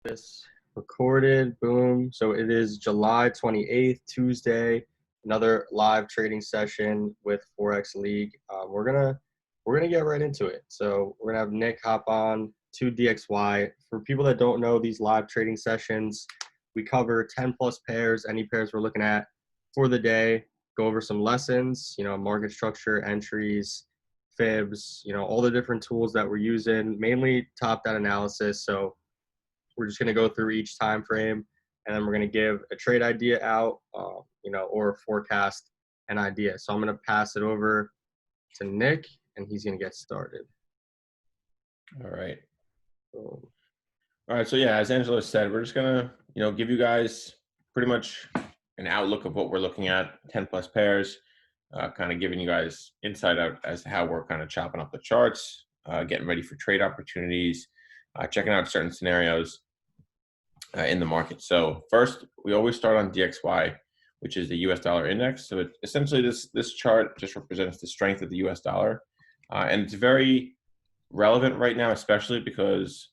This recorded, boom. So it is July 28th, Tuesday, another live trading session with Forex League. We're gonna get right into it. So we're gonna have Nick hop on to DXY. For people that don't know these live trading sessions, we cover 10 plus pairs, any pairs we're looking at for the day, go over some lessons, market structure, entries, fibs, all the different tools that we're using, mainly top-down analysis. So we're just going to go through each time frame, and then we're going to give a trade idea out, or forecast an idea. So I'm going to pass it over to Nick, and he's going to get started. All right. All right. So yeah, as Angelo said, we're just gonna, give you guys pretty much an outlook of what we're looking at, 10 plus pairs, kind of giving you guys insight out as to how we're kind of chopping up the charts, getting ready for trade opportunities, checking out certain scenarios in the market. So first, we always start on DXY, which is the US dollar index. So essentially this chart just represents the strength of the US dollar. And it's very relevant right now, especially because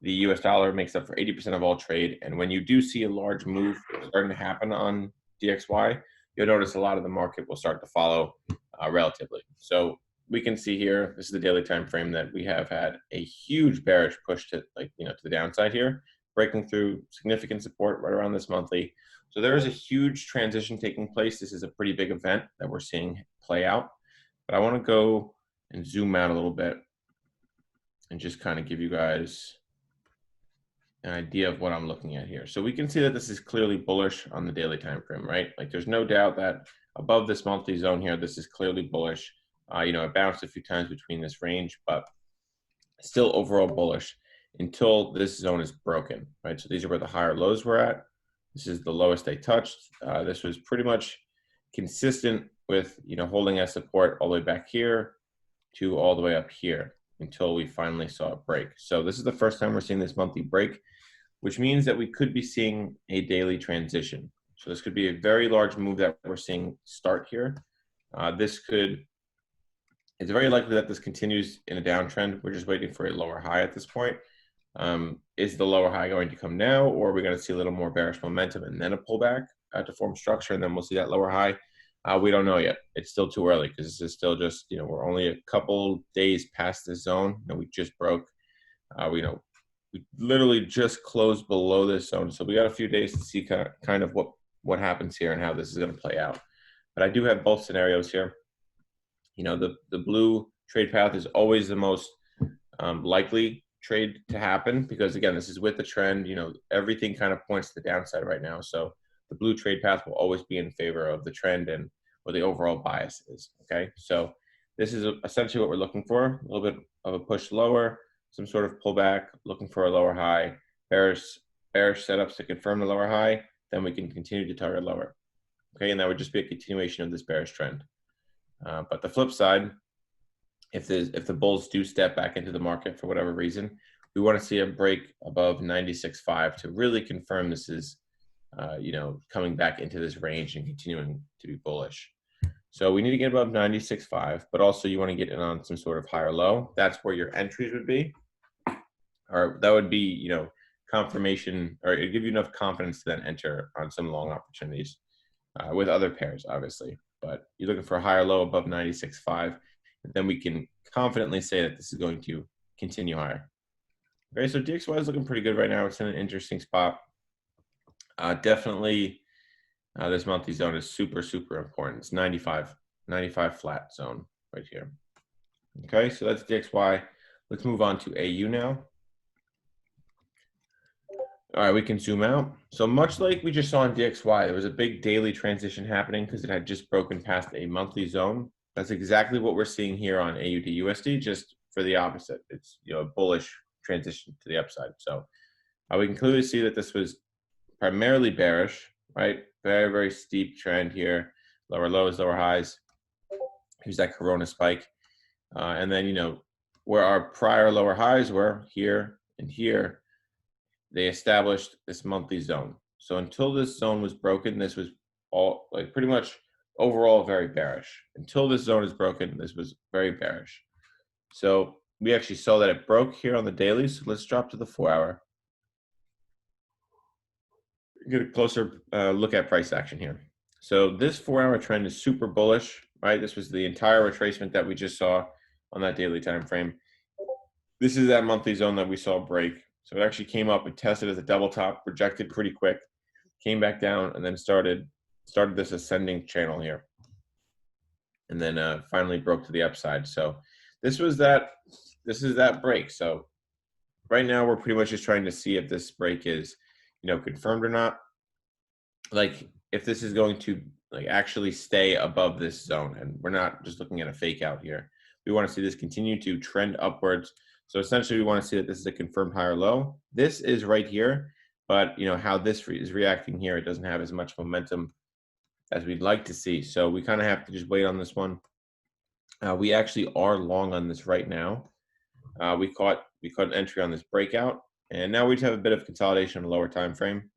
the US dollar makes up for 80% of all trade. And when you do see a large move starting to happen on DXY, you'll notice a lot of the market will start to follow relatively. So we can see here, this is the daily time frame, that we have had a huge bearish push to the downside here, breaking through significant support right around this monthly. So there is a huge transition taking place. This is a pretty big event that we're seeing play out. But I want to go and zoom out a little bit and just kind of give you guys an idea of what I'm looking at here. So we can see that this is clearly bullish on the daily time frame, right? Like there's no doubt that above this monthly zone here, this is clearly bullish. It bounced a few times between this range, but still overall bullish until this zone is broken, right? So these are where the higher lows were at. This is the lowest they touched. This was pretty much consistent with, holding as support all the way back here to all the way up here until we finally saw it break. So this is the first time we're seeing this monthly break, which means that we could be seeing a daily transition. So this could be a very large move that we're seeing start here. It's very likely that this continues in a downtrend. We're just waiting for a lower high at this point. Is the lower high going to come now, or are we going to see a little more bearish momentum and then a pullback to form structure, and then we'll see that lower high? We don't know yet. It's still too early because this is still just, we're only a couple days past this zone. We just broke. We literally just closed below this zone. So we got a few days to see kind of what happens here and how this is going to play out. But I do have both scenarios here. The blue trade path is always the most likely trade to happen because, again, this is with the trend. Everything kind of points to the downside right now. So the blue trade path will always be in favor of the trend and what the overall bias is, okay? So this is essentially what we're looking for, a little bit of a push lower, some sort of pullback, looking for a lower high, bearish setups to confirm the lower high, then we can continue to target lower, okay? And that would just be a continuation of this bearish trend. But the flip side, if the bulls do step back into the market for whatever reason, we want to see a break above 96.5 to really confirm this is coming back into this range and continuing to be bullish. So we need to get above 96.5, but also you want to get in on some sort of higher low. That's where your entries would be, or that would be, confirmation, or it'd give you enough confidence to then enter on some long opportunities with other pairs, obviously. But you're looking for a higher low above 96.5, and then we can confidently say that this is going to continue higher. Okay, so DXY is looking pretty good right now. It's in an interesting spot. Definitely, this monthly zone is super, super important. It's 95 flat zone right here. Okay, so that's DXY. Let's move on to AU now. All right, we can zoom out. So much like we just saw in DXY, there was a big daily transition happening because it had just broken past a monthly zone. That's exactly what we're seeing here on AUDUSD, just for the opposite. It's a bullish transition to the upside. So we can clearly see that this was primarily bearish, right? Very, very steep trend here. Lower lows, lower highs. Here's that Corona spike. And then, where our prior lower highs were here and here, they established this monthly zone. So until this zone was broken, this was all pretty much overall very bearish. Until this zone is broken, this was very bearish. So we actually saw that it broke here on the daily. So let's drop to the 4-hour. get a closer look at price action here. So this 4-hour trend is super bullish, right? This was the entire retracement that we just saw on that daily time frame. This is that monthly zone that we saw break. So it actually came up and tested as a double top, rejected pretty quick, came back down, and then started this ascending channel here, and then finally broke to the upside. So this is that break. So right now we're pretty much just trying to see if this break is, confirmed or not. Like if this is going to actually stay above this zone, and we're not just looking at a fake out here. We want to see this continue to trend upwards. So essentially we want to see that this is a confirmed higher low. This is right here, but how this is reacting here, it doesn't have as much momentum as we'd like to see. So we kind of have to just wait on this one. We actually are long on this right now. We caught an entry on this breakout, and now we have a bit of consolidation on a lower time frame.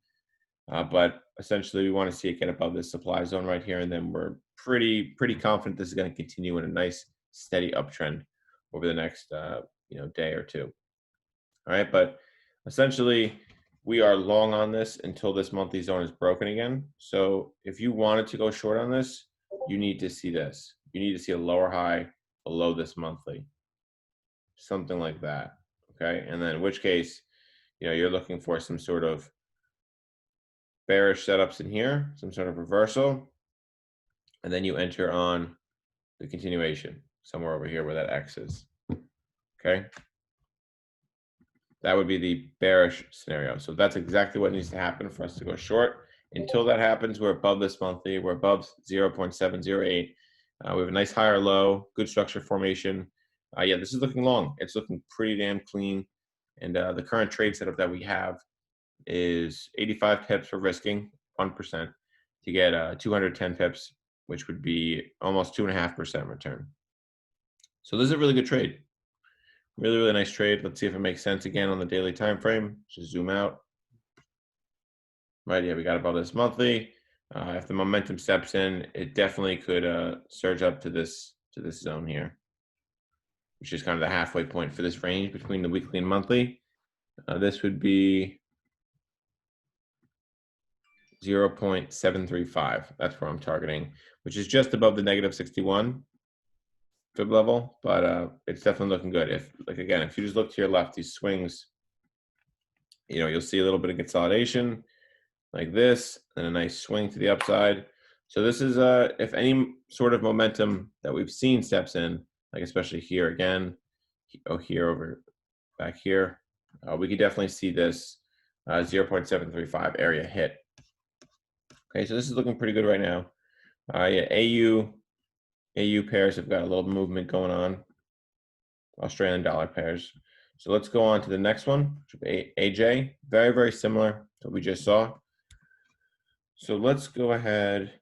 But essentially, we want to see it get above this supply zone right here, and then we're pretty confident this is going to continue in a nice steady uptrend over the next day or two. All right, but essentially, we are long on this until this monthly zone is broken again. So if you wanted to go short on this, you need to see this. You need to see a lower high below this monthly, something like that. Okay, and then in which case, you're looking for some sort of bearish setups in here, some sort of reversal, and then you enter on the continuation somewhere over here where that X is. Okay, that would be the bearish scenario. So that's exactly what needs to happen for us to go short. Until that happens, we're above this monthly, we're above 0.708. We have a nice higher low, good structure formation. Yeah, this is looking long. It's looking pretty damn clean. And the current trade setup that we have is 85 pips for risking 1% to get 210 pips, which would be almost 2.5% return. So this is a really good trade. Really, really nice trade. Let's see if it makes sense again on the daily time frame. Just zoom out. Right, yeah, we got above this monthly. If the momentum steps in, it definitely could surge up to this zone here, which is kind of the halfway point for this range between the weekly and monthly. This would be 0.735. That's where I'm targeting, which is just above the -61 fib level, but it's definitely looking good. If if you just look to your left, these swings, you'll see a little bit of consolidation like this, and a nice swing to the upside. So this is if any sort of momentum that we've seen steps in, like especially here again, here over back here, we could definitely see this 0.735 area hit. Okay, so this is looking pretty good right now. Yeah, AU pairs have got a little movement going on. Australian dollar pairs. So let's go on to the next one, which would be AJ. Very, very similar to what we just saw. So let's go ahead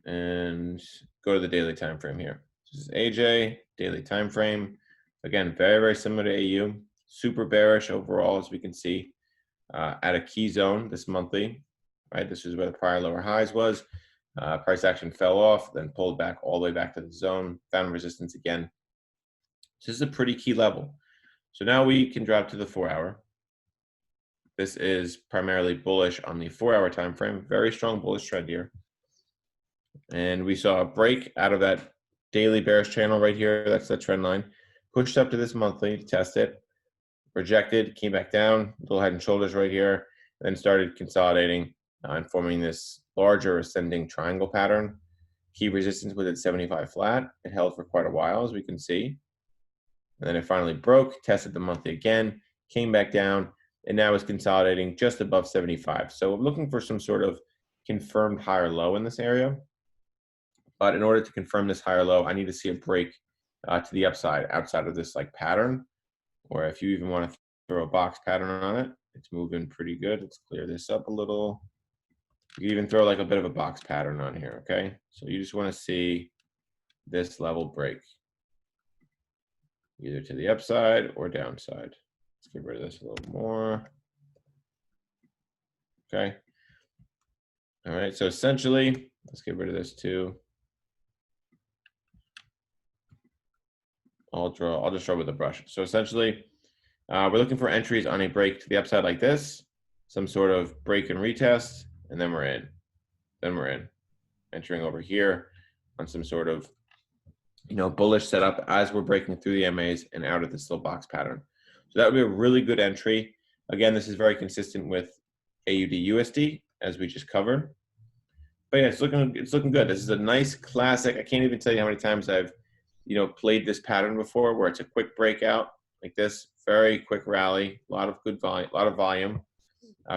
and go to the daily time frame here. This is AJ, daily time frame. Again, very, very similar to AU. Super bearish overall, as we can see, at a key zone this monthly. Right, this is where the prior lower highs was. Price action fell off, then pulled back all the way back to the zone, found resistance again. So this is a pretty key level. So now we can drop to the 4-hour. This is primarily bullish on the 4-hour time frame. Very strong bullish trend here. And we saw a break out of that daily bearish channel right here. That's the trend line. Pushed up to this monthly to test it. Rejected, came back down, little head and shoulders right here, then started consolidating and forming this larger ascending triangle pattern. Key resistance was at 75 flat. It held for quite a while, as we can see. And then it finally broke, tested the monthly again, came back down, and now is consolidating just above 75. So we're looking for some sort of confirmed higher low in this area. But in order to confirm this higher low, I need to see a break to the upside outside of this pattern. Or if you even want to throw a box pattern on it, it's moving pretty good. Let's clear this up a little. You can even throw a bit of a box pattern on here, okay? So you just want to see this level break, either to the upside or downside. Let's get rid of this a little more. Okay. All right, so essentially, let's get rid of this too. I'll just draw with a brush. So essentially, we're looking for entries on a break to the upside like this, some sort of break and retest, and then we're in. Then we're in. Entering over here on some sort of, bullish setup as we're breaking through the MAs and out of this little box pattern. So that would be a really good entry. Again, this is very consistent with AUDUSD as we just covered. But yeah, it's looking good. This is a nice classic. I can't even tell you how many times I've, played this pattern before, where it's a quick breakout like this, very quick rally, a lot of good volume, a lot of volume.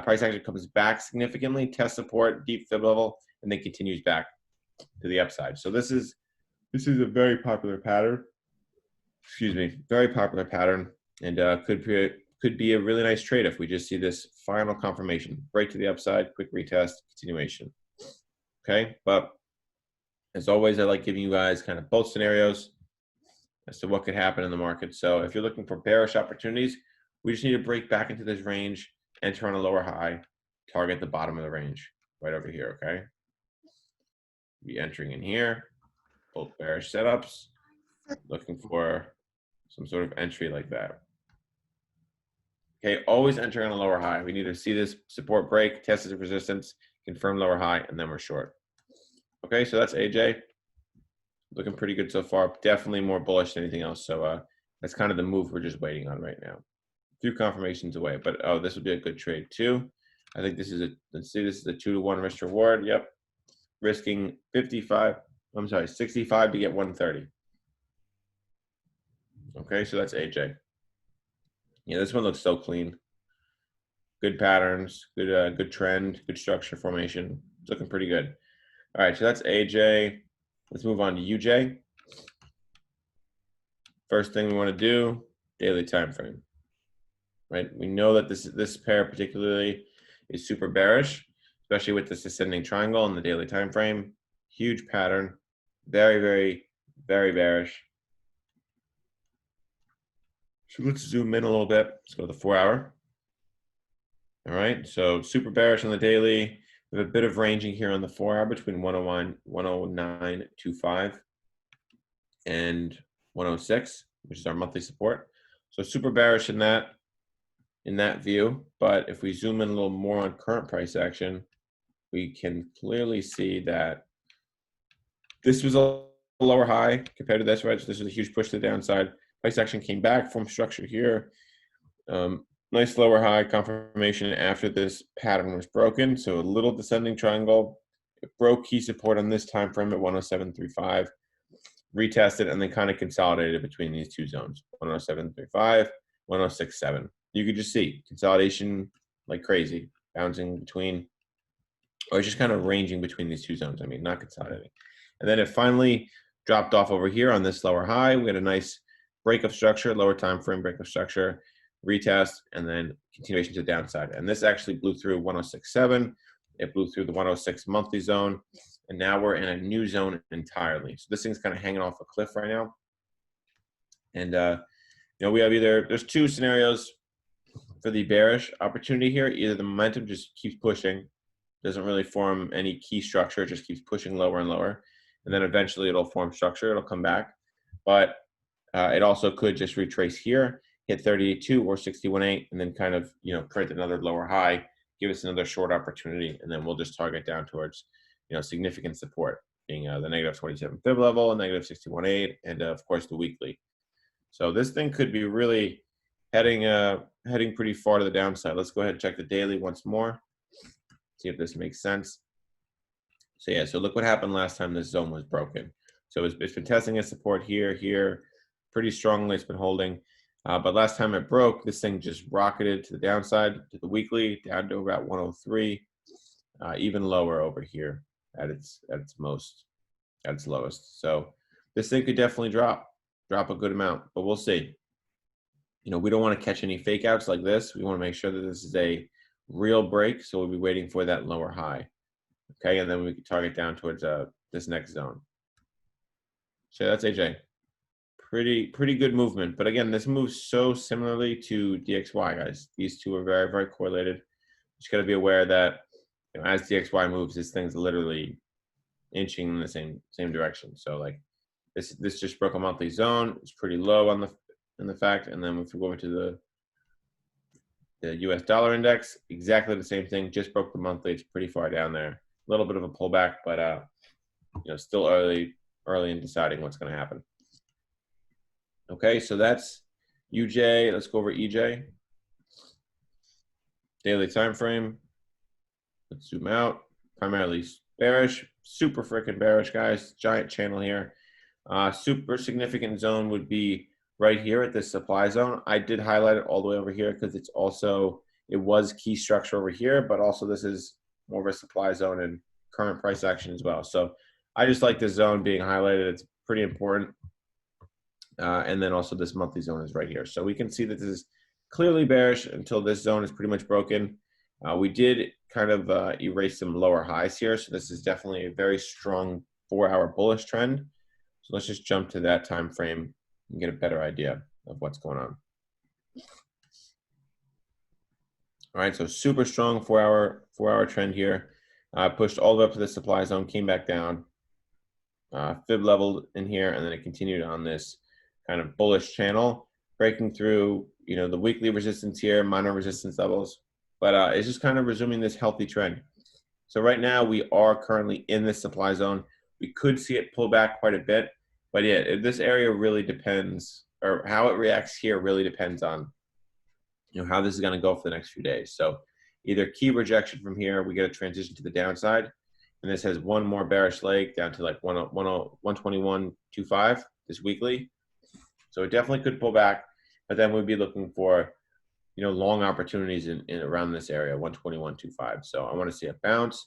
Price action comes back significantly, tests support, deep fib level, and then continues back to the upside. So this is a very popular pattern. Excuse me, very popular pattern, and could be a really nice trade if we just see this final confirmation, break to the upside, quick retest, continuation. Okay, but as always, I like giving you guys kind of both scenarios as to what could happen in the market. So if you're looking for bearish opportunities, we just need to break back into this range, enter on a lower high, target the bottom of the range right over here. Okay, be entering in here, both bearish setups, looking for some sort of entry like that. Okay, always enter on a lower high. We need to see this support break, test its resistance, confirm lower high, and then we're short. Okay, so that's AJ. Looking pretty good so far. Definitely more bullish than anything else. So that's kind of the move we're just waiting on right now. A few confirmations away, but oh, this would be a good trade too. I think this is let's see, this is a 2-to-1 risk reward. Yep. Risking 65 to get 130. Okay, so that's AJ. Yeah, this one looks so clean. Good patterns, good trend, good structure formation. It's looking pretty good. All right, so that's AJ. Let's move on to UJ. First thing we want to do, daily time frame. Right? We know that this pair particularly is super bearish, especially with this ascending triangle in the daily time frame. Huge pattern, very, very, very bearish. So let's zoom in a little bit. Let's go to the 4-hour. All right, so super bearish on the daily. We have a bit of ranging here on the 4-hour between 109.25 and 106, which is our monthly support. So super bearish in that view. But if we zoom in a little more on current price action, we can clearly see that this was a lower high compared to this, right? So this was a huge push to the downside. Price action came back from structure here. Nice lower high confirmation after this pattern was broken. So a little descending triangle. It broke key support on this time frame at 107.35, retested, and then kind of consolidated between these two zones, 107.35, 106.7. You could just see consolidation like crazy, bouncing between, or just kind of ranging between these two zones. I mean, not consolidating. And then it finally dropped off over here on this lower high. We had a nice break of structure, lower time frame break of structure, retest, and then continuation to the downside. And this actually blew through 106.7. It blew through the 106 monthly zone, and now we're in a new zone entirely. So this thing's kind of hanging off a cliff right now. And we have there's two scenarios for the bearish opportunity here. Either the momentum just keeps pushing, doesn't really form any key structure, it just keeps pushing lower and lower, and then eventually it'll form structure, it'll come back. But it also could just retrace here, hit 38.2 or 61.8, and then kind of print another lower high, give us another short opportunity, and then we'll just target down towards significant support, being the negative 27 fib level, negative 61.8, and of course the weekly. So this thing could be really heading pretty far to the downside. Let's go ahead and check the daily once more, see if this makes sense. So yeah, so look what happened last time this zone was broken. So it's been testing its support here pretty strongly. It's been holding. But last time it broke, this thing just rocketed to the downside, to the weekly, down to about 103, even lower over here at its lowest. So this thing could definitely drop a good amount, but we'll see. We don't want to catch any fake outs like this. We want to make sure that this is a real break, so we'll be waiting for that lower high. Okay, and then we can target down towards this next zone. So that's AJ. Pretty good movement, but again, this moves so similarly to DXY, guys. These two are very, very correlated. Just got to be aware that as DXY moves, this thing's literally inching in the same direction. So like this just broke a monthly zone. It's pretty low in the fact, and then if we go over to The US dollar index, exactly the same thing, just broke the monthly. It's pretty far down there. A little bit of a pullback, but you know, still early in deciding what's going to happen. Okay, so that's UJ. Let's go over EJ. Daily time frame. Let's zoom out. Primarily bearish, super freaking bearish, guys. Giant channel here. Super significant zone would be right here at this supply zone. I did highlight it all the way over here because it's also, it was key structure over here, but also this is more of a supply zone and current price action as well. So I just like this zone being highlighted. It's pretty important. And then also this monthly zone is right here. So we can see that this is clearly bearish until this zone is pretty much broken. We did kind of erase some lower highs here. So this is definitely a very strong 4-hour bullish trend. So let's just jump to that time frame and get a better idea of what's going on. All right, so super strong 4-hour trend here. Pushed all the way up to the supply zone, came back down, fib leveled in here, and then it continued on this kind of bullish channel, breaking through, you know, the weekly resistance here, minor resistance levels, but it's just kind of resuming this healthy trend. So right now we are currently in this supply zone. We could see it pull back quite a bit, but yeah, this area really depends, or how it reacts here really depends on, you know, how this is going to go for the next few days. So either key rejection from here, we get a transition to the downside, and this has one more bearish leg down to like 121.25 this weekly. So it definitely could pull back, but then we'd be looking for, you know, long opportunities in around this area, 121.25. So I want to see a bounce.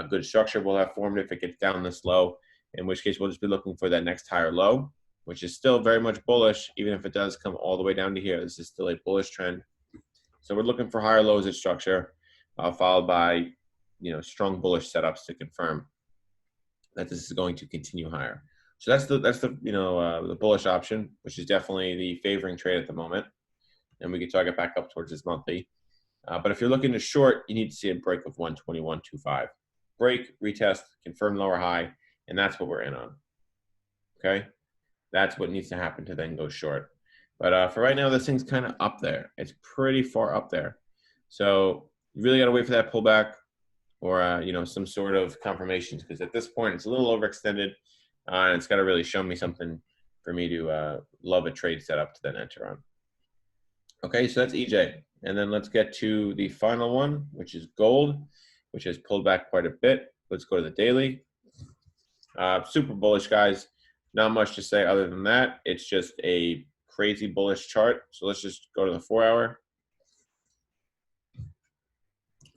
Good structure will have formed if it gets down this low, in which case we'll just be looking for that next higher low, which is still very much bullish, even if it does come all the way down to here. This is still a bullish trend. So we're looking for higher lows at structure, followed by, you know, strong bullish setups to confirm that this is going to continue higher. So that's the you know, the bullish option, which is definitely the favoring trade at the moment. And we can target back up towards this monthly. But if you're looking to short, you need to see a break of 121.25. Break, retest, confirm lower high, and that's what we're in on. Okay? That's what needs to happen to then go short. But for right now, this thing's kind of up there. It's pretty far up there. So you really got to wait for that pullback or, you know, some sort of confirmations, because at this point, it's a little overextended. And it's got to really show me something for me to love a trade setup to then enter on. Okay, so that's EJ. And then let's get to the final one, which is gold, which has pulled back quite a bit. Let's go to the daily. Super bullish, guys. Not much to say other than that. It's just a crazy bullish chart. So let's just go to the 4-hour.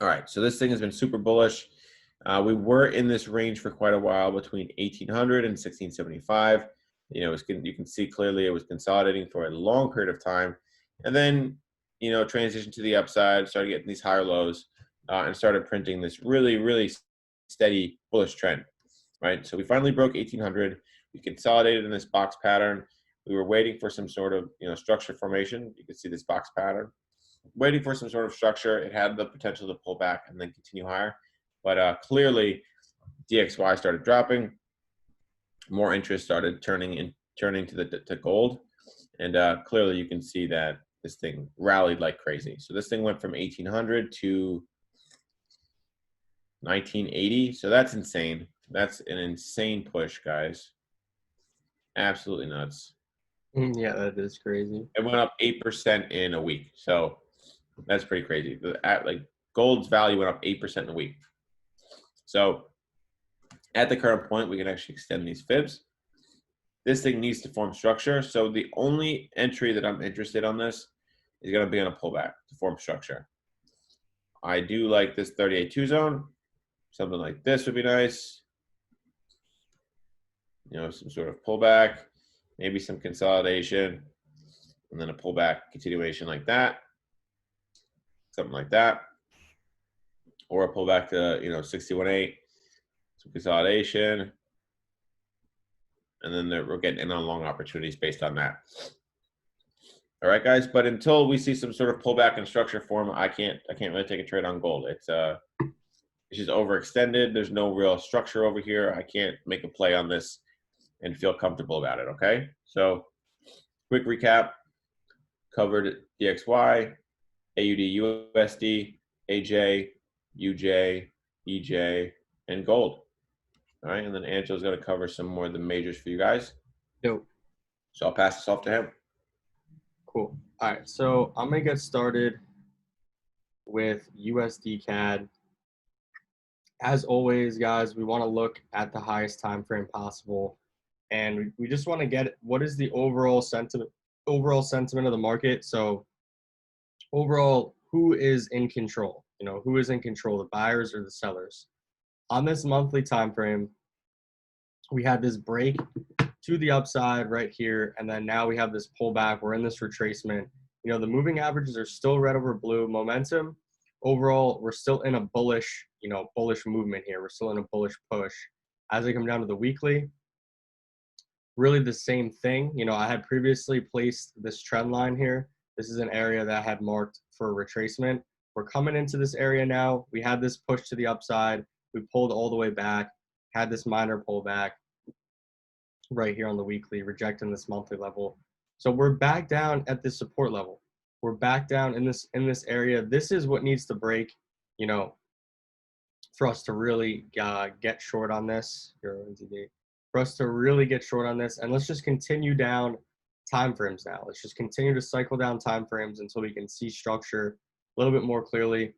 All right, so this thing has been super bullish. We were in this range for quite a while between 1800 and 1675. You know, you can see clearly it was consolidating for a long period of time. And then, you know, transitioned to the upside, started getting these higher lows, and started printing this really, really steady bullish trend, right? So we finally broke 1800. We consolidated in this box pattern. We were waiting for some sort of, you know, structure formation. You can see this box pattern. Waiting for some sort of structure. It had the potential to pull back and then continue higher. But clearly, DXY started dropping. More interest started turning to gold, and clearly you can see that this thing rallied like crazy. So this thing went from 1800 to 1980. So that's insane. That's an insane push, guys. Absolutely nuts. Yeah, that is crazy. It went up 8% in a week. So that's pretty crazy. Like gold's value went up 8% in a week. So at the current point, we can actually extend these fibs. This thing needs to form structure. So the only entry that I'm interested on this is going to be on a pullback to form structure. I do like this 38.2 zone. Something like this would be nice. You know, some sort of pullback, maybe some consolidation, and then a pullback continuation like that. Something like that. Or a pullback to, you know, 61.8, some consolidation. And then we're getting in on long opportunities based on that. All right, guys. But until we see some sort of pullback in structure form, I can't really take a trade on gold. It's just overextended. There's no real structure over here. I can't make a play on this and feel comfortable about it. Okay. So quick recap: covered DXY, AUDUSD, AJ, UJ, EJ, and gold. All right, and then Angela's going to cover some more of the majors for you guys. Yo, So I'll pass this off to him. cool. All right, so I'm gonna get started with USDCAD. As always, guys, we want to look at the highest time frame possible, and we just want to get what is the overall sentiment of the market. So overall, who is in control? You know, who is in control, the buyers or the sellers? On this monthly time frame, we had this break to the upside right here, and then now we have this pullback. We're in this retracement. You know, the moving averages are still red over blue. Momentum overall, we're still in a bullish, bullish movement here. We're still in a bullish push. As I come down to the weekly, really the same thing. You know, I had previously placed this trend line here. This is an area that I had marked for retracement. We're coming into this area now. We had this push to the upside. We pulled all the way back, had this minor pullback right here on the weekly, rejecting this monthly level. So we're back down at this support level. We're back down in this area. This is what needs to break, you know, for us to really get short on this. For us to really get short on this, and let's just continue down time frames now. Let's just continue to cycle down time frames until we can see structure a little bit more clearly.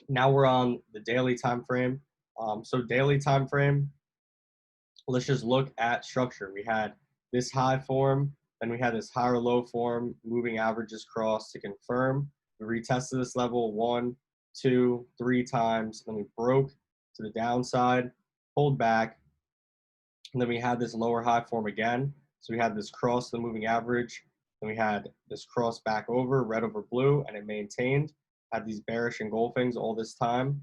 Now we're on the daily time frame. So daily time frame, let's just look at structure. We had this high form, then we had this higher low form, moving averages cross to confirm. We retested this level 1, 2, 3 times, then we broke to the downside, pulled back, and then we had this lower high form again. So we had this cross the moving average, then we had this cross back over, red over blue, and it maintained, had these bearish engulfings all this time.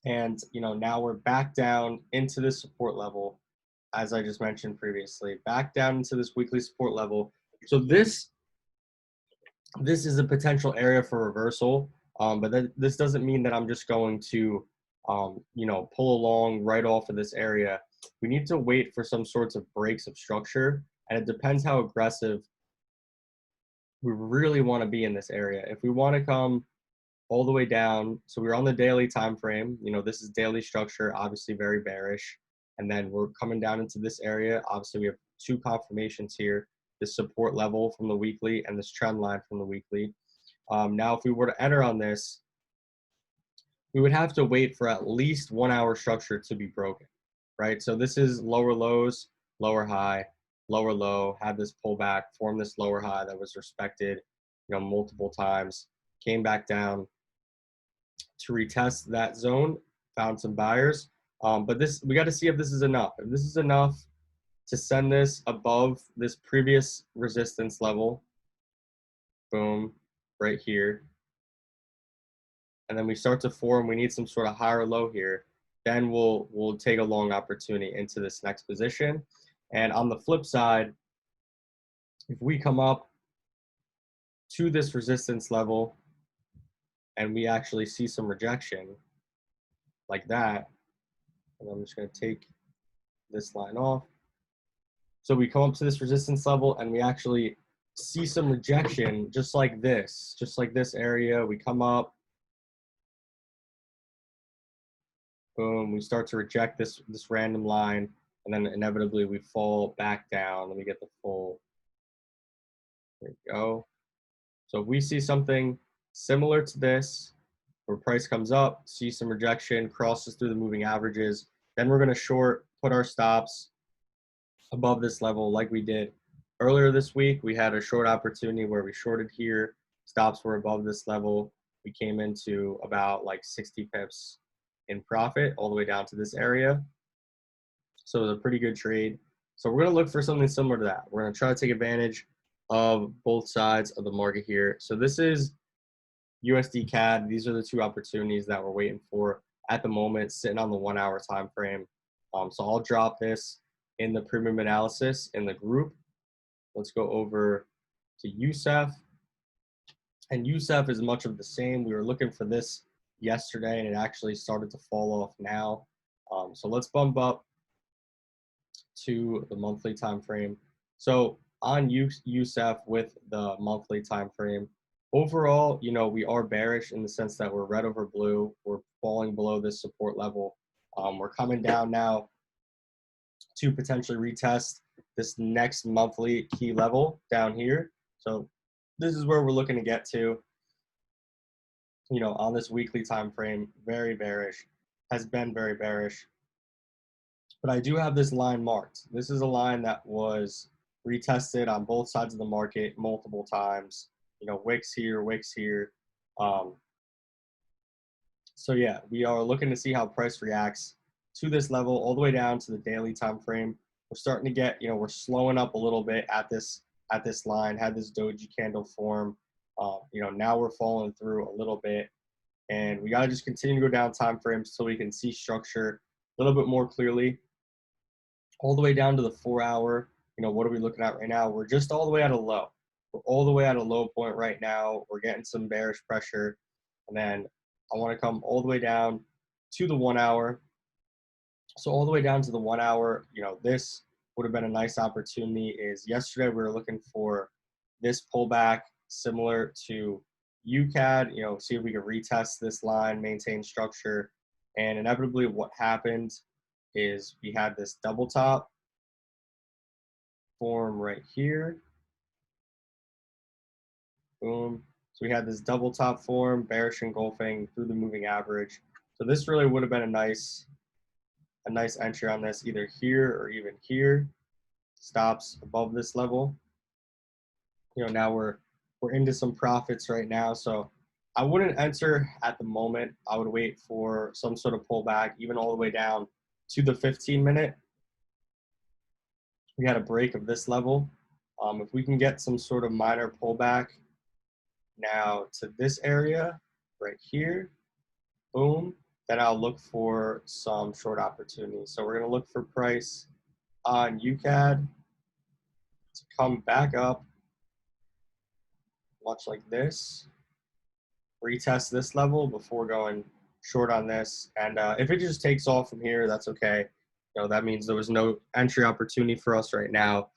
And, you know, now we're back down into this support level, as I just mentioned previously, back down into this weekly support level. So this is a potential area for reversal, but this doesn't mean that I'm just going to, pull along right off of this area. We need to wait for some sorts of breaks of structure, and it depends how aggressive we really want to be in this area. If we want to come all the way down, so we're on the daily time frame, you know, this is daily structure, obviously very bearish, and then we're coming down into this area. Obviously we have 2 confirmations here, this support level from the weekly and this trend line from the weekly. Now if we were to enter on this, we would have to wait for at least 1 hour structure to be broken, right? So this is lower lows, lower high, lower low, had this pullback, formed this lower high that was respected, multiple times, came back down to retest that zone, found some buyers. But we got to see if this is enough. If this is enough to send this above this previous resistance level, boom, right here, and then we start to form, we need some sort of higher low here, then we'll take a long opportunity into this next position. And on the flip side, if we come up to this resistance level and we actually see some rejection like that, and I'm just going to take this line off. So we come up to this resistance level and we actually see some rejection just like this area. We come up, boom, we start to reject this random line, and then inevitably we fall back down. Let me get the full, there we go. So if we see something similar to this, where price comes up, see some rejection, crosses through the moving averages, then we're going to short, put our stops above this level like we did earlier this week. We had a short opportunity where we shorted here, stops were above this level. We came into about like 60 pips in profit all the way down to this area. So it was a pretty good trade. So we're going to look for something similar to that. We're going to try to take advantage of both sides of the market here. So this is USDCAD. These are the 2 opportunities that we're waiting for at the moment, sitting on the 1 hour time frame. So I'll drop this in the premium analysis in the group. Let's go over to USEF. And USEF is much of the same. We were looking for this yesterday and it actually started to fall off now. So let's bump up to the monthly time frame. So on USEF with the monthly time frame, overall, we are bearish in the sense that we're red over blue. We're falling below this support level. We're coming down now to potentially retest this next monthly key level down here. So this is where we're looking to get to, on this weekly time frame. Very bearish, has been very bearish. But I do have this line marked. This is a line that was retested on both sides of the market multiple times. Wicks here, wicks here. So yeah, we are looking to see how price reacts to this level all the way down to the daily time frame. We're starting to get, we're slowing up a little bit at this line. Had this doji candle form. Now we're falling through a little bit, and we got to just continue to go down time frames so we can see structure a little bit more clearly. All the way down to the 4 hour. What are we looking at right now? We're just all the way at a low. We're all the way at a low point right now. We're getting some bearish pressure, and then I want to come all the way down to the 1 hour. So all the way down to the 1 hour, this would have been a nice opportunity. Is yesterday we were looking for this pullback similar to UCAD, see if we could retest this line, maintain structure. And inevitably what happened is we had this double top form right here. Boom. So we had this double top form, bearish engulfing through the moving average. So this really would have been a nice entry on this, either here or even here. Stops above this level. Now we're into some profits right now. So I wouldn't enter at the moment. I would wait for some sort of pullback, even all the way down to the 15-minute. We had a break of this level. If we can get some sort of minor pullback now to this area right here, boom, then I'll look for some short opportunities. So we're going to look for price on UCAD to come back up, much like this, retest this level before going short on this. And if it just takes off from here, that's okay. That means there was no entry opportunity for us right now.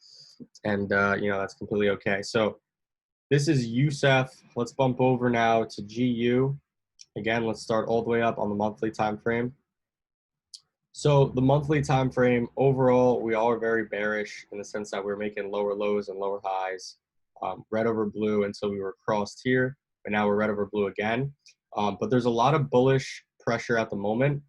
And, that's completely okay. So this is USEF. Let's bump over now to GU. Again, let's start all the way up on the monthly time frame. So the monthly time frame, overall, we all are very bearish in the sense that we're making lower lows and lower highs, red over blue until we were crossed here, but now we're red over blue again. But there's a lot of bullish pressure at the moment.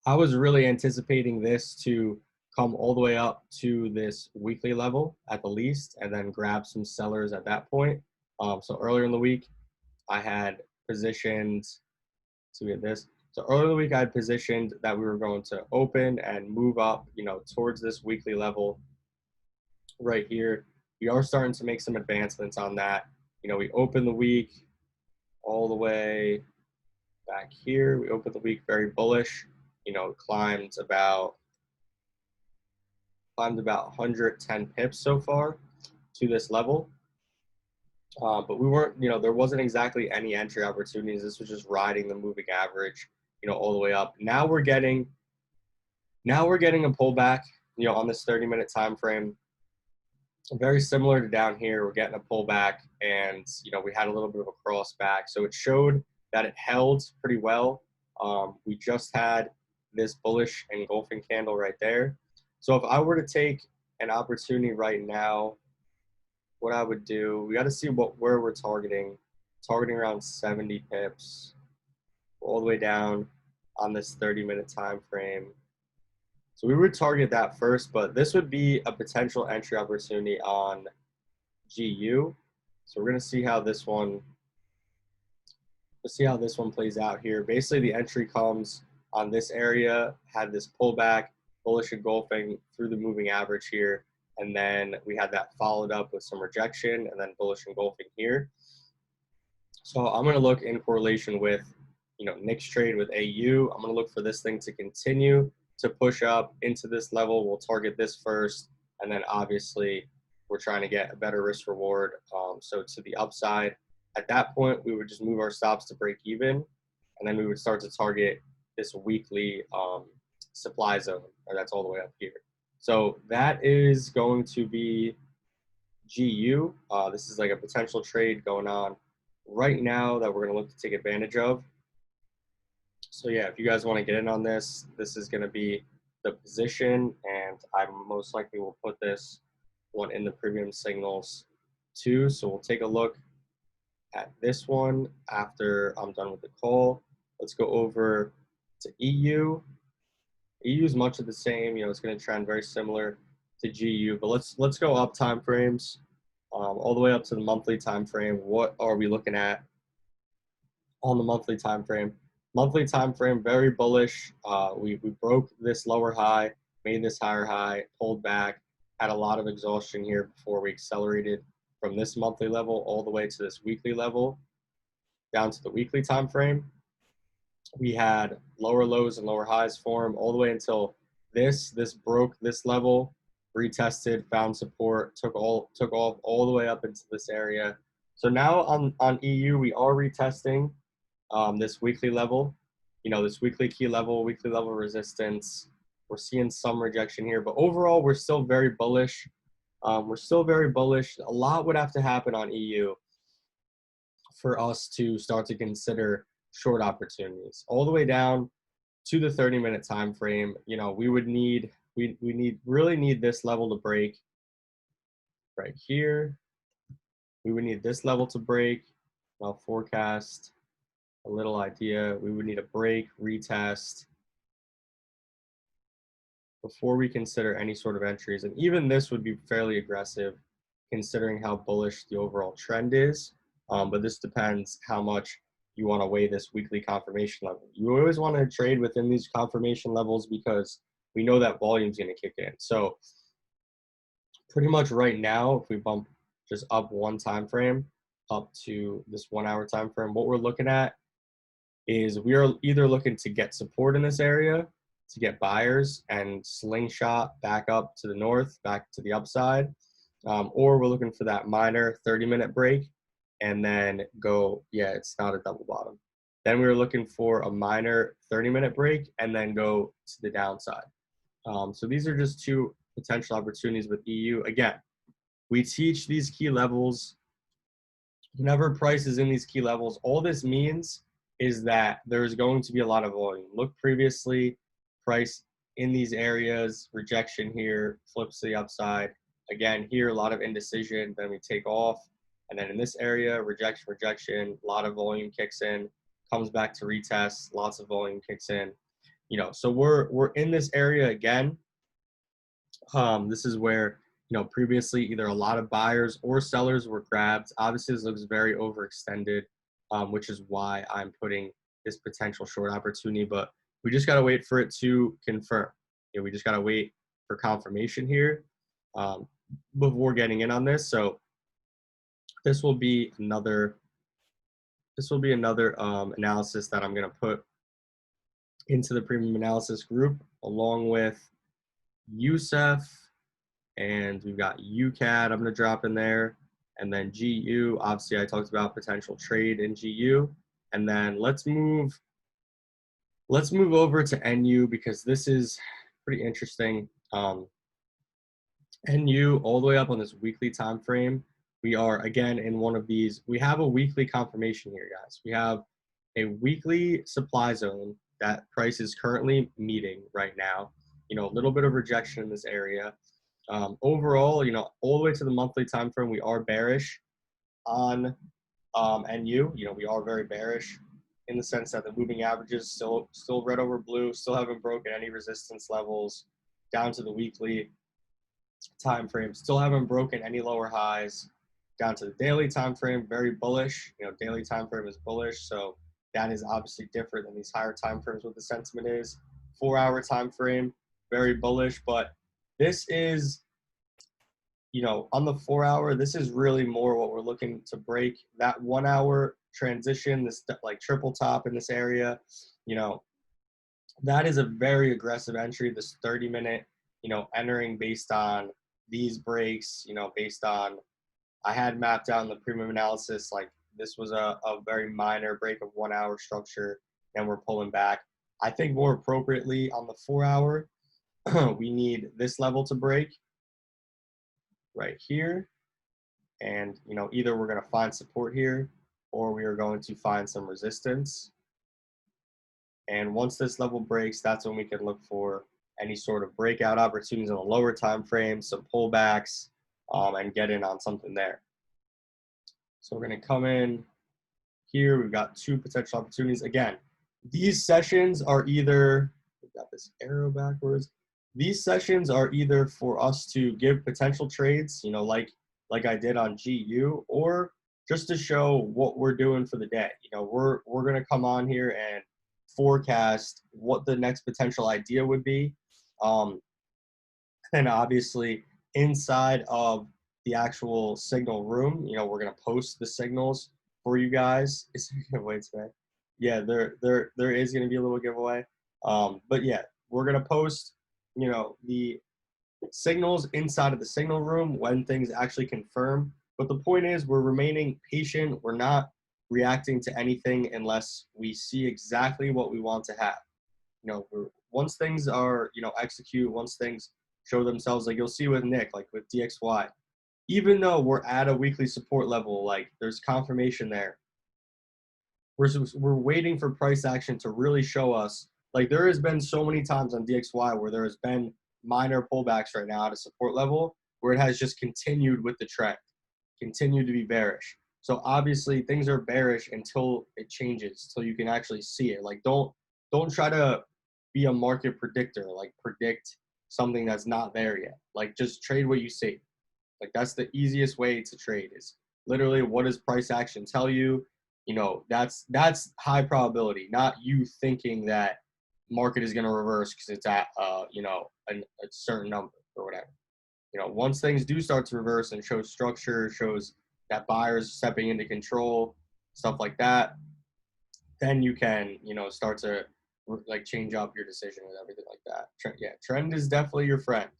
I was really anticipating this to come all the way up to this weekly level at the least, and then grab some sellers at that point. So earlier in the week, I had positioned, so we had this. So earlier in the week, I had positioned that we were going to open and move up, towards this weekly level right here. We are starting to make some advancements on that. We opened the week all the way back here. We opened the week very bullish. Climbed about 110 pips so far to this level. But we weren't, there wasn't exactly any entry opportunities. This was just riding the moving average, all the way up. Now we're getting a pullback, on this 30-minute time frame. Very similar to down here, we're getting a pullback, and we had a little bit of a cross back. So it showed that it held pretty well. We just had this bullish engulfing candle right there. So if I were to take an opportunity right now, what I would do, we got to see where we're targeting around 70 pips all the way down on this 30-minute time frame. So we would target that first, but this would be a potential entry opportunity on GU. So we're going to see how this one plays out here. Basically, the entry comes on this area, had this pullback, bullish engulfing through the moving average here, and then we had that followed up with some rejection and then bullish engulfing here. So I'm going to look in correlation with, Nick's trade with AU. I'm going to look for this thing to continue to push up into this level. We'll target this first, and then obviously we're trying to get a better risk reward. So to the upside, at that point, we would just move our stops to break even, and then we would start to target this weekly supply zone, or that's all the way up here. So that is going to be GU. This is like a potential trade going on right now that we're going to look to take advantage of. So yeah, if you guys want to get in on this, this is going to be the position, and I most likely will put this one in the premium signals too. So we'll take a look at this one after I'm done with the call. Let's go over to EU. EU is much of the same. You know, it's going to trend very similar to GU, but let's go up time frames, all the way up to the monthly time frame. What are we looking at on the monthly time frame? Monthly time frame, very bullish. We broke this lower high, made this higher high, pulled back, had a lot of exhaustion here before we accelerated from this monthly level all the way to this weekly level, down to the weekly time frame. We had lower lows and lower highs form all the way until this broke this level, retested, found support, took off all the way up into this area. So now on EU, we are retesting this weekly level, you know, this weekly key level, weekly level resistance. We're seeing some rejection here, but overall, we're still very bullish. We're still very bullish. A lot would have to happen on EU for us to start to consider short opportunities all the way down to the 30-minute time frame. You know, we would need, we really need this level to break right here. We would need this level to break. I'll forecast a little idea. We would need a break, retest before we consider any sort of entries. And even this would be fairly aggressive considering how bullish the overall trend is. But this depends how much you want to weigh this weekly confirmation level. You always want to trade within these confirmation levels because we know that volume is going to kick in. So pretty much right now, if we bump just up one time frame up to this 1 hour time frame, what we're looking at is we are either looking to get support in this area to get buyers and slingshot back up to the north, back to the upside, or we're looking for that minor 30-minute break and then go, yeah, it's not a double bottom. Then we were looking for a minor 30-minute break and then go to the downside. So these are just two potential opportunities with EU. Again, we teach these key levels. Whenever price is in these key levels, all this means is that there's going to be a lot of volume. Look previously, price in these areas, rejection here, flips to the upside. Again, here, a lot of indecision, then we take off. And then in this area, rejection, a lot of volume kicks in, comes back to retest, lots of volume kicks in. You know, so we're in this area again. This is where, you know, previously either a lot of buyers or sellers were grabbed. Obviously, this looks very overextended, which is why I'm putting this potential short opportunity. But we just got to wait for it to confirm. You know, we just got to wait for confirmation here before getting in on this. So this will be another analysis that I'm going to put into the premium analysis group along with USEF, and we've got UCAD I'm going to drop in there, and then GU. Obviously, I talked about potential trade in GU, and then let's move over to NU because this is pretty interesting. NU all the way up on this weekly time frame. We are again in one of these. We have a weekly confirmation here, guys. We have a weekly supply zone that price is currently meeting right now. You know, a little bit of rejection in this area. Overall, you know, all the way to the monthly time frame, we are bearish on NU. You know, we are very bearish in the sense that the moving averages still red over blue, still haven't broken any resistance levels down to the weekly time frame, still haven't broken any lower highs down to the daily time frame. Very bullish. You know, daily time frame is bullish, so that is obviously different than these higher time frames. What the sentiment is, 4 hour time frame, very bullish. But this is, you know, on the 4 hour, this is really more what we're looking to break. That 1 hour transition, this like triple top in this area, you know, that is a very aggressive entry. This 30-minute, you know, entering based on these breaks, you know, based on, I had mapped out in the premium analysis, like this was a very minor break of 1 hour structure, and we're pulling back. I think more appropriately on the 4 hour, we need this level to break right here. And, you know, either we're going to find support here or we are going to find some resistance. And once this level breaks, that's when we can look for any sort of breakout opportunities on the lower time frame, some pullbacks, and get in on something there. So we're going to come in here. We've got two potential opportunities. Again, these sessions are either, we've got this arrow backwards. These sessions are either for us to give potential trades, you know, like I did on GU, or just to show what we're doing for the day. You know, we're going to come on here and forecast what the next potential idea would be. And obviously inside of the actual signal room, you know, we're going to post the signals for you guys. Is there a giveaway today? Yeah, there is going to be a little giveaway. But yeah, we're going to post, you know, the signals inside of the signal room when things actually confirm. But the point is, we're remaining patient. We're not reacting to anything unless we see exactly what we want to have. You know, once things are, you know, execute, once things show themselves, like you'll see with Nick, like with DXY, even though we're at a weekly support level, like there's confirmation there. We're waiting for price action to really show us. Like there has been so many times on DXY where there has been minor pullbacks right now at a support level where it has just continued with the trend, continued to be bearish. So obviously things are bearish until it changes, till you can actually see it. Like don't try to be a market predictor, like predict something that's not there yet. Like just trade what you see. Like that's the easiest way to trade, is literally what does price action tell you? You know, that's high probability, not you thinking that market is going to reverse because it's at you know, a certain number or whatever. You know, once things do start to reverse and show structure, shows that buyers stepping into control, stuff like that, then you can, you know, start to like change up your decision with everything like that. Yeah, trend is definitely your friend.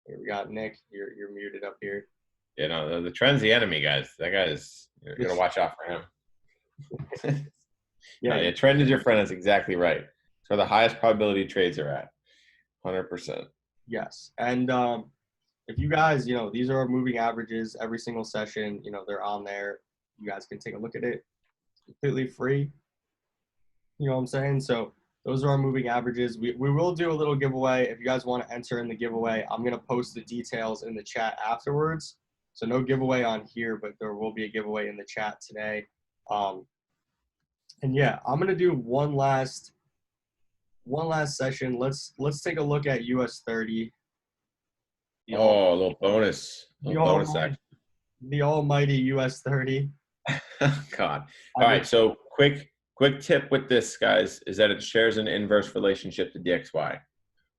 Here we got Nick. You're muted up here. You know, the trend's the enemy, guys. That guy's, you're gonna watch out for him. Yeah, no, trend is your friend. That's exactly right. So the highest probability trades are at 100%. Yes, and if you guys, you know, these are our moving averages every single session. You know, they're on there. You guys can take a look at it. It's completely free. You know what I'm saying? So those are our moving averages. We will do a little giveaway. If you guys want to enter in the giveaway, I'm going to post the details in the chat afterwards. So no giveaway on here, but there will be a giveaway in the chat today. And yeah, I'm going to do one last session. Let's take a look at US30. A little bonus. Bonus action. The almighty US30. God. All right. So quick tip with this, guys, is that it shares an inverse relationship to DXY.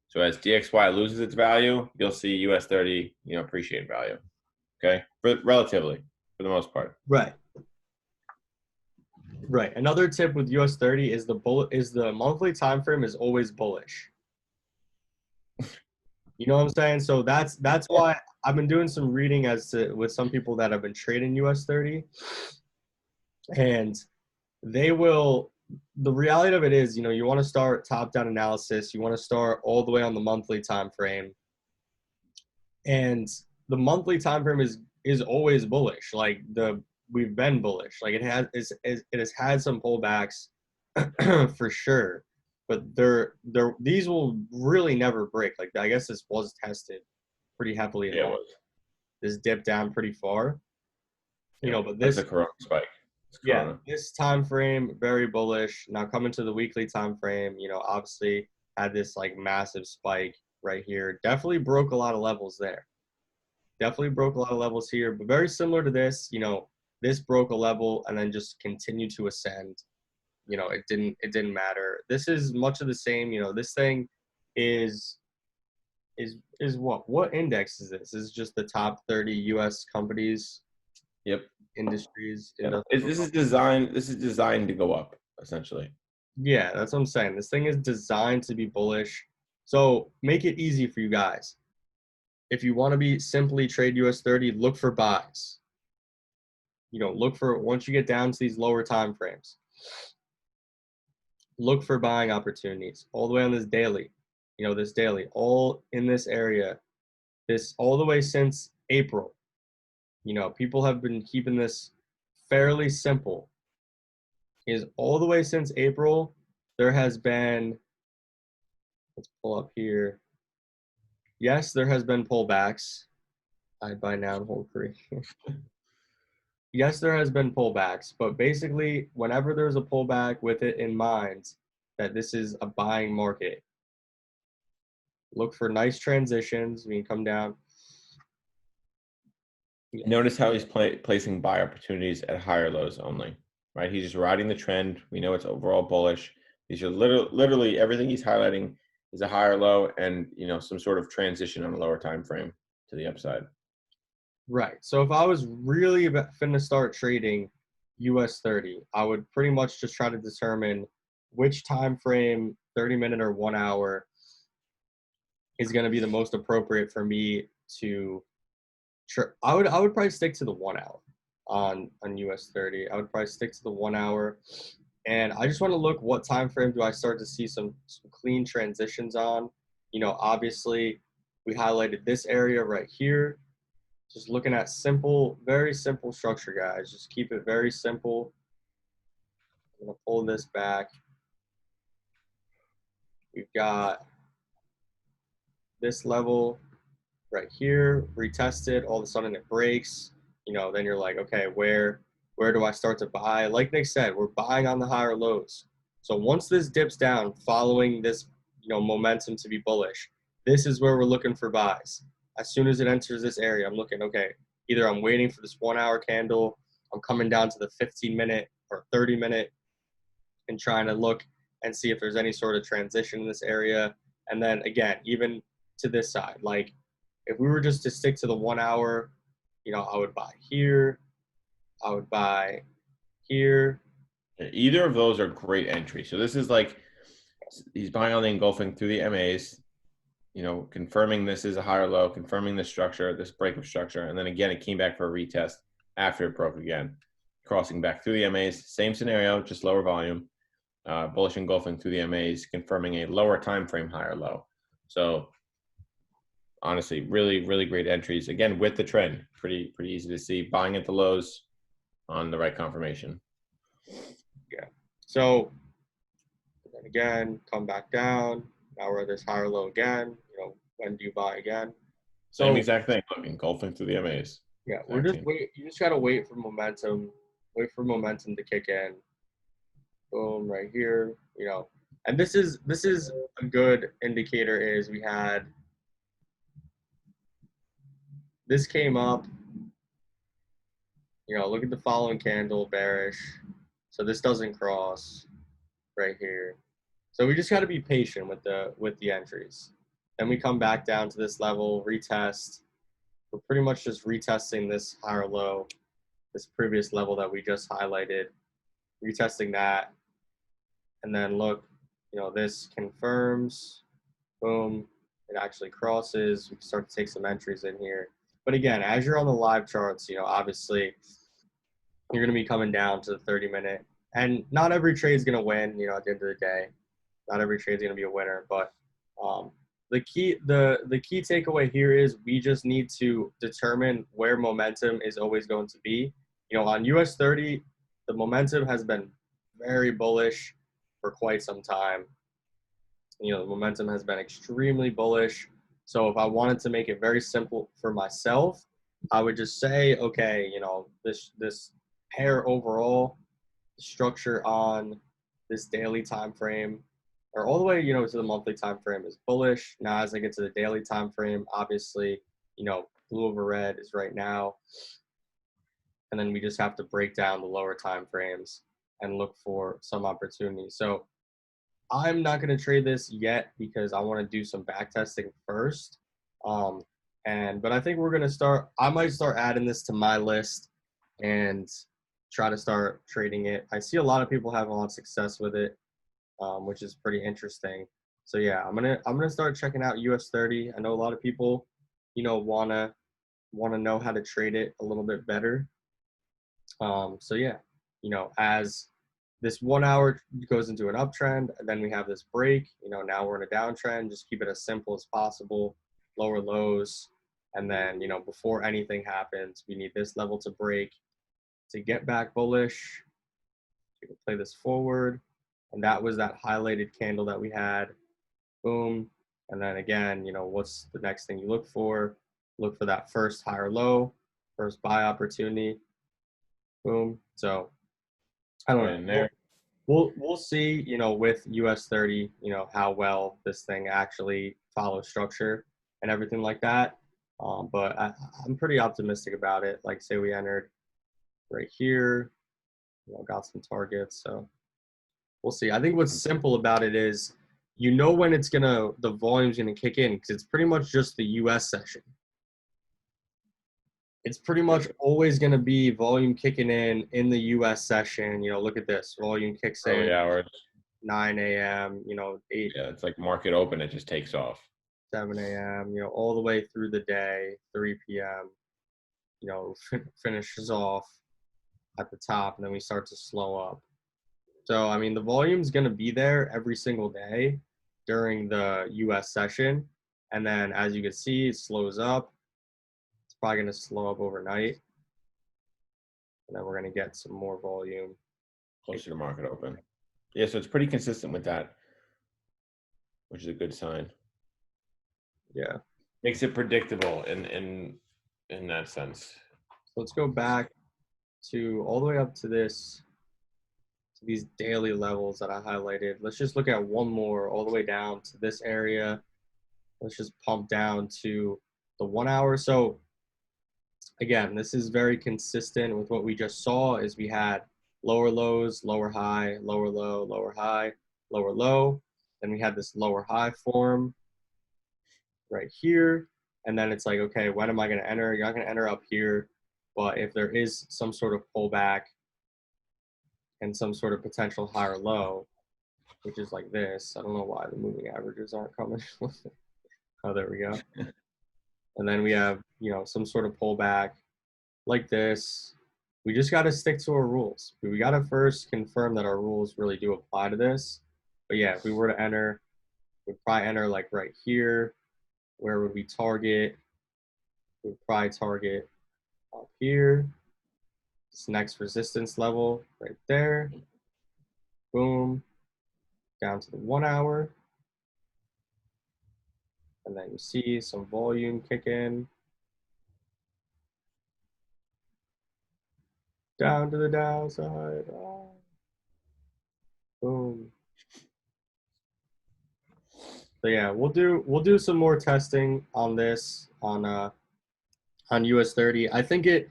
So as DXY loses its value, you'll see US30, you know, appreciate value. Okay, relatively, for the most part. Right. Right. Another tip with US30 is the monthly time frame is always bullish. You know what I'm saying? So that's why I've been doing some reading with some people that have been trading US30, and they will. The reality of it is, you know, you want to start top-down analysis. You want to start all the way on the monthly time frame, and the monthly time frame is always bullish. Like we've been bullish. Like it has had some pullbacks for sure, but these will really never break. Like I guess this was tested pretty heavily. Yeah, this dipped down pretty far. You know, but that's a corona spike. Yeah, this time frame very bullish. Now coming to the weekly time frame, you know, obviously had this like massive spike right here. Definitely broke a lot of levels there. Definitely broke a lot of levels here, but very similar to this, you know, this broke a level and then just continued to ascend. You know, it didn't matter. This is much of the same. You know, this thing is what index is this? This is just the top 30 US companies. Yep. Industries. Yep. This is designed to go up, essentially. Yeah, that's what I'm saying. This thing is designed to be bullish. So make it easy for you guys. If you want to be simply trade US30, look for buys. You know, look for, once you get down to these lower time frames, look for buying opportunities all the way on this daily. You know, this daily, all in this area, this all the way since April. you know, people have been keeping this fairly simple. Is all the way since April, there has been, let's pull up here. Yes, there has been pullbacks. I buy now and hold free. Yes, there has been pullbacks, but basically, whenever there's a pullback with it in mind that this is a buying market, look for nice transitions. We can come down. Yeah. Notice how he's placing buy opportunities at higher lows only, right? He's just riding the trend. We know it's overall bullish. These are literally everything he's highlighting is a higher low and, you know, some sort of transition on a lower time frame to the upside. Right. So if I was really finna start trading US 30, I would pretty much just try to determine which time frame, 30-minute or 1 hour, is going to be the most appropriate for me to. I would probably stick to the 1 hour on US 30. I would probably stick to the 1 hour, and I just want to look what time frame do I start to see some clean transitions on. You know, obviously we highlighted this area right here. Just looking at simple, very simple structure, guys. Just keep it very simple. I'm going to pull this back. We've got this level right here, retested. All of a sudden it breaks. You know, then you're like, okay, where do I start to buy? Like Nick said, we're buying on the higher lows. So once this dips down, following this, you know, momentum to be bullish, this is where we're looking for buys. As soon as it enters this area, I'm looking, okay, either I'm waiting for this 1 hour candle, I'm coming down to the 15-minute or 30-minute and trying to look and see if there's any sort of transition in this area. And then again, even to this side, like if we were just to stick to the 1 hour, you know, I would buy here, I would buy here. Either of those are great entries. So this is like he's buying on the engulfing through the MAs, you know, confirming this is a higher low, confirming the structure, this break of structure. And then again, it came back for a retest after it broke again, crossing back through the MAs. Same scenario, just lower volume. Bullish engulfing through the MAs, confirming a lower time frame higher low. So honestly, really, really great entries. Again, with the trend, pretty easy to see. Buying at the lows on the right confirmation. Yeah. So then again, come back down. Now we're at this higher low again. You know, when do you buy again? So same exact thing. Look, engulfing through the MAs. yeah, we're just wait. You just gotta wait for momentum. Wait for momentum to kick in. Boom, right here. You know, and this is a good indicator. Is we had this came up. You know, look at the following candle, bearish. So this doesn't cross right here. So we just got to be patient with the entries. Then we come back down to this level, retest. We're pretty much just retesting this higher low, this previous level that we just highlighted, retesting that. And then look, you know, this confirms, boom, it actually crosses. We can start to take some entries in here. But again, as you're on the live charts, you know, obviously you're going to be coming down to the 30-minute. And not every trade is going to win, you know, at the end of the day. Not every trade is going to be a winner. But the key takeaway here is we just need to determine where momentum is always going to be. You know, on US 30, the momentum has been very bullish for quite some time. You know, the momentum has been extremely bullish. So if I wanted to make it very simple for myself, I would just say, okay, you know, this pair overall, the structure on this daily time frame, or all the way, you know, to the monthly time frame is bullish. Now, as I get to the daily time frame, obviously, you know, blue over red is right now. And then we just have to break down the lower time frames and look for some opportunities. So I'm not going to trade this yet because I want to do some back testing first. But I think we're going to start, I might start adding this to my list and try to start trading it. I see a lot of people have a lot of success with it, which is pretty interesting. So yeah, I'm gonna start checking out US 30. I know a lot of people, you know, wanna know how to trade it a little bit better. So yeah, you know, as this 1 hour goes into an uptrend, and then we have this break. You know, now we're in a downtrend. Just keep it as simple as possible. Lower lows, And then, you know, before anything happens, we need this level to break to get back bullish. You can play this forward. And that was that highlighted candle that we had. Boom. And then again, you know, what's the next thing you look for? Look for that first higher low, first buy opportunity. Boom. So I don't know. We'll see, you know, with US 30, you know, how well this thing actually follows structure and everything like that. But I'm pretty optimistic about it. Like, say we entered right here, you know, got some targets. So we'll see. I think what's simple about it is, you know, when it's the volume's gonna kick in, because it's pretty much just the US session. It's pretty much always going to be volume kicking in the US session. You know, look at this. Volume kicks in. Early hours. 9 a.m., you know, 8. Yeah, it's like market open. It just takes off. 7 a.m., you know, all the way through the day, 3 p.m., you know, finishes off at the top, and then we start to slow up. So, I mean, the volume's going to be there every single day during the US session. And then, as you can see, it slows up. Probably going to slow up overnight, and then we're going to get some more volume closer to market open. Yeah, so it's pretty consistent with that, which is a good sign. Yeah, makes it predictable in that sense. So let's go back to all the way up to these daily levels that I highlighted. Let's just look at one more all the way down to this area. Let's just pump down to the 1 hour. So again, this is very consistent with what we just saw. Is we had lower lows, lower high, lower low, lower high, lower low. Then we had this lower high form right here. And then it's like, okay, when am I going to enter? You're not going to enter up here. But if there is some sort of pullback and some sort of potential higher low, which is like this, I don't know why the moving averages aren't coming. Oh, there we go. And then we have, you know, some sort of pullback like this. We just got to stick to our rules. We got to first confirm that our rules really do apply to this. But yeah, if we were to enter, we'd probably enter like right here. Where would we target? We'd probably target up here. This next resistance level right there. Boom. Down to the 1 hour. And then you see some volume kick in. Down to the downside. Oh. Boom. So yeah, we'll do some more testing on this on US 30. I think it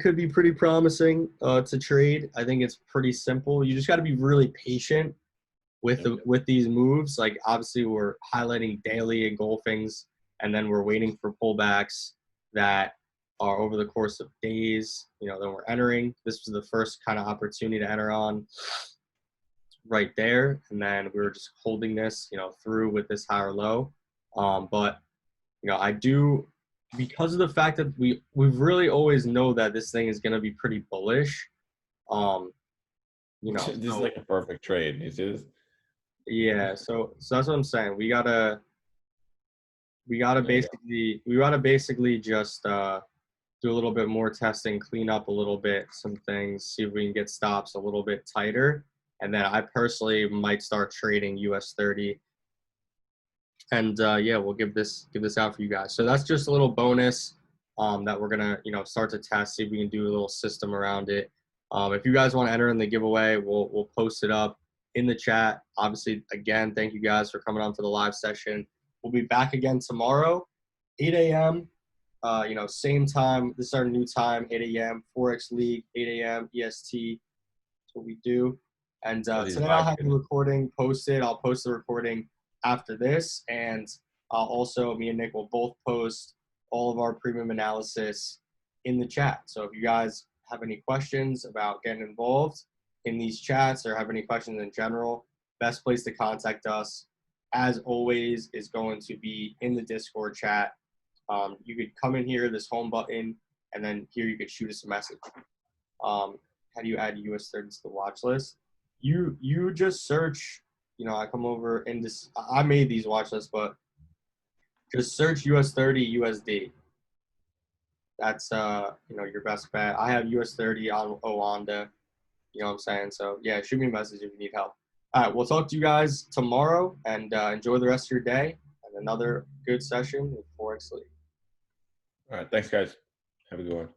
could be pretty promising to trade. I think it's pretty simple. You just got to be really patient with these moves. Like, obviously we're highlighting daily engulfings, and then we're waiting for pullbacks that are over the course of days. You know, then we're entering. This was the first kind of opportunity to enter on right there, and then we were just holding this, you know, through with this higher low. But you know, I do, because of the fact that we really always know that this thing is going to be pretty bullish. You know, this is like a perfect trade. This is. Yeah, so that's what I'm saying. We gotta basically just do a little bit more testing, clean up a little bit some things, see if we can get stops a little bit tighter, and then I personally might start trading US 30. And yeah, we'll give this out for you guys. So that's just a little bonus that we're gonna, you know, start to test, see if we can do a little system around it. If you guys want to enter in the giveaway, we'll post it up in the chat. Obviously, again, thank you guys for coming on for the live session. We'll be back again tomorrow, 8 a.m. You know, same time. This is our new time, 8 a.m. Forex League, 8 a.m. EST. That's what we do. And today I'll have the recording posted. I'll post the recording after this, and also me and Nick will both post all of our premium analysis in the chat. So if you guys have any questions about getting involved in these chats, or have any questions in general, best place to contact us, as always, is going to be in the Discord chat. You could come in here, this home button, and then here you could shoot us a message. How do you add US 30 to the watch list? You just search, you know, I come over and I made these watch lists, but just search US 30 USD. that's your best bet. I have US30 on Owanda. You know what I'm saying? So yeah, shoot me a message if you need help. All right, we'll talk to you guys tomorrow, and enjoy the rest of your day and another good session with Forex League. All right, thanks guys. Have a good one.